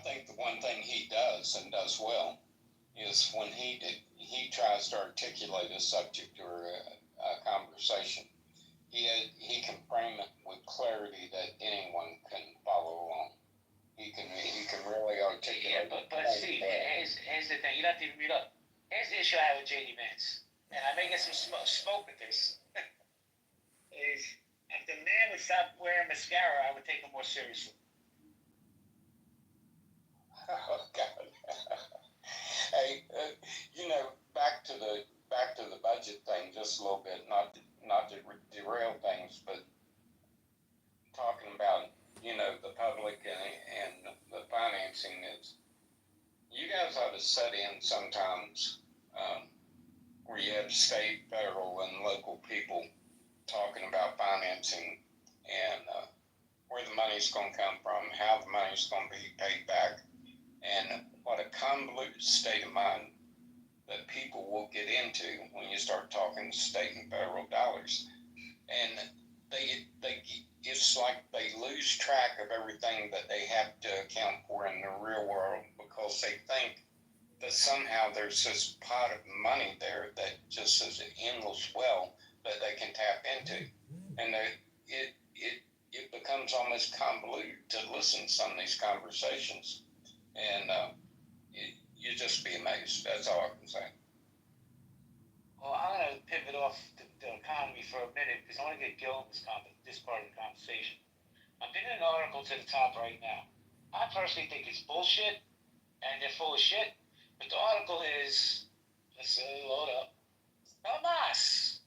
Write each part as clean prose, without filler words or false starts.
think the one thing he does and does well is when he tries to articulate a subject or a conversation, he can frame it with clarity that anyone can follow along. He can really articulate. Yeah, but Steve, here's the thing. You don't have to even read up. Here's the issue I have with JD Vance, and I may get some smoke with this. Is if the man would stop wearing mascara, I would take him more seriously. Oh God. Hey, back to the budget thing just a little bit, not to derail things, but talking about the public and the financing is, you guys ought to set in sometimes where you have state, federal, and local people talking about financing and where the money's going to come from, how the money's going to be paid back, and what a convoluted state of mind that people will get into when you start talking state and federal dollars. And it's like they lose track of everything that they have to account for in the real world, because they think that somehow there's this pot of money there that just is an endless well that they can tap into. And it becomes almost convoluted to listen to some of these conversations. And you just be amazed. That's all I can say. Well, I'm going to pivot off the economy for a minute because I want to get Gil in this part of the conversation. I'm pinning an article to the top right now. I personally think it's bullshit and they're full of shit, but the article is, let's load up, Hamas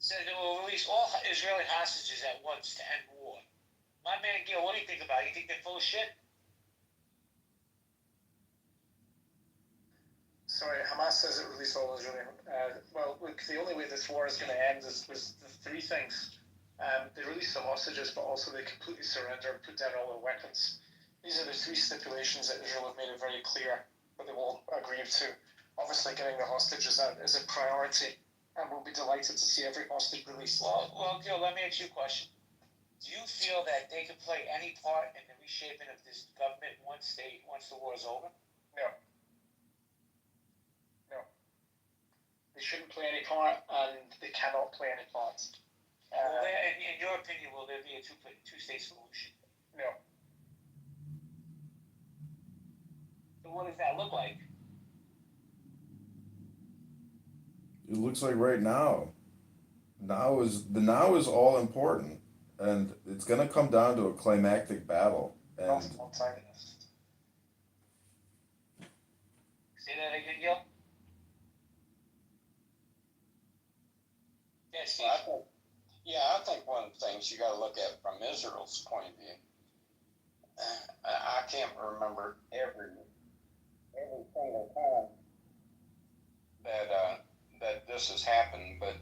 said it will release all Israeli hostages at once to end war. My man Gil, what do you think about it? You think they're full of shit? Sorry, Hamas says it released all Israeli. Well, look, the only way this war is going to end is the three things. They release the hostages, but also they completely surrender and put down all their weapons. These are the three stipulations that Israel have made it very clear that they will agree to. Obviously, getting the hostages out is a priority, and we'll be delighted to see every hostage released. Well, Gil, let me ask you a question. Do you feel that they could play any part in the reshaping of this government once the war is over? No. They shouldn't play any part, and they cannot play any part. In your opinion, will there be a two-state solution? No. So what does that look like? It looks like right now. Now is all important, and it's going to come down to a climactic battle. And Say that again, Gil. I think one of the things you got to look at from Israel's point of view. I can't remember every single time that this has happened, but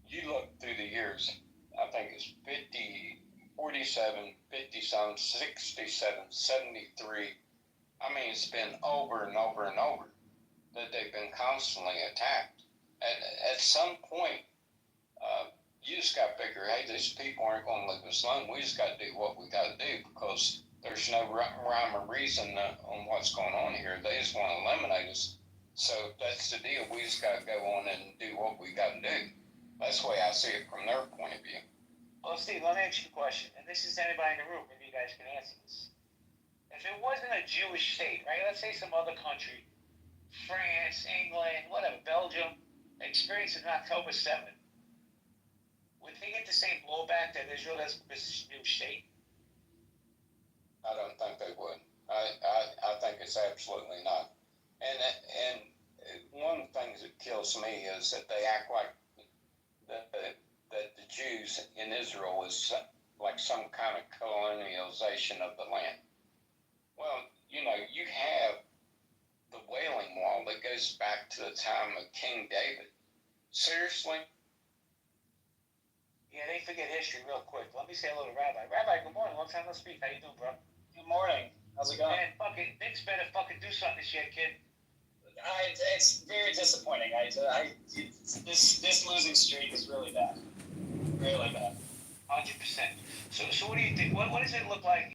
you look through the years. I think it's 50, 47, 57, 67, 73. I mean, it's been over and over and over that they've been constantly attacked. At some point, you just got to figure, hey, these people aren't going to leave us alone. We just got to do what we got to do, because there's no rhyme or reason on what's going on here. They just want to eliminate us. So that's the deal. We just got to go on and do what we got to do. That's the way I see it from their point of view. Well, Steve, let me ask you a question, and this is to anybody in the room. Maybe you guys can answer this. If it wasn't a Jewish state, right? Let's say some other country, France, England, whatever, Belgium, experiencing October 7th. Would they get the same blowback that Israel has with this new state? I don't think they would. I think it's absolutely not. And one of the things that kills me is that they act like that the Jews in Israel is like some kind of colonialization of the land. Well, you have the Wailing Wall that goes back to the time of King David. Seriously? Yeah, they forget history real quick. Let me say hello to Rabbi. Rabbi, good morning. Long time no speak. How you doing, bro? Good morning. How's it going? Man, Nick's better fucking do something this year, kid. It's very disappointing. This losing streak is really bad. Really bad. 100%. So what do you think? What does it look like